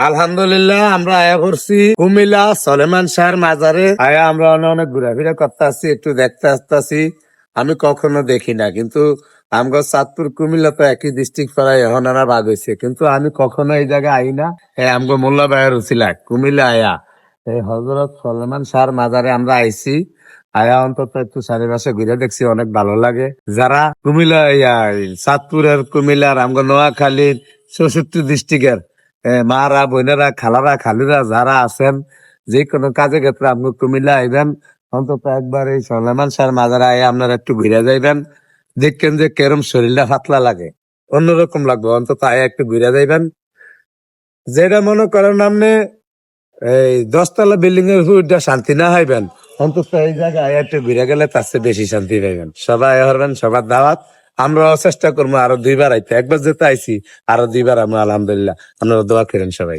আলহামদুলিল্লাহ আমরা আয়া করছি কুমিল্লা সলেমান শাহর মাজারে। আয়া আমরা অনেক ঘোরাফেরা করতে আসছি, একটু দেখতে আসতেছি। আমি কখনো দেখি না, কিন্তু আমগো চাঁদপুর কুমিল্লা তো একই ডিস্ট্রিক্ট পাড়ায় এখন আনা ভাগ হয়েছে, কিন্তু আমি কখনো এই জায়গায় আই না। আমগো মোল্লা ভাইয়ের উছিলা কুমিল্লা আয়া এই হজরত সলেমান শাহর মাজারে আমরা আইছি। আয়া অন্তত একটু চারিপাশে ঘুরে দেখছি, অনেক ভালো লাগে। যারা কুমিল্লা চাঁদপুরের কুমিল্লার আমগো নোয়াখালীর 64 ডিস্ট্রিক্টের মারা বোনেরা খালারা খালিরা যারা আছেন, যে কোনো কাজে ক্ষেত্রে আপনি কুমিল্লা আইবেন, অন্তত একবার এই সলেমান শাহর মাজারে আয় আপনারা একটু ঘুরে যাইবেন। দেখবেন যে কেরম শরীরটা পাতলা লাগে, অন্যরকম লাগবে। অন্তত আয় একটু ঘুরে যাইবেন। যেটা মনে করেন আপনি এই 10 তলা বিল্ডিং এর উপর শান্তি না হাইবেন, অন্তত এই জায়গায় একটু ঘুরে গেলে তার চেয়ে বেশি শান্তি পাইবেন। সবাই হরবেন, সবার দাওয়াত। আমরাও চেষ্টা করবো আরো 2বার আইতে। একবার যেতে আইছি, আরো 2বার আমরা আলহামদুলিল্লাহ। আপনারা দোয়া করেন সবাই।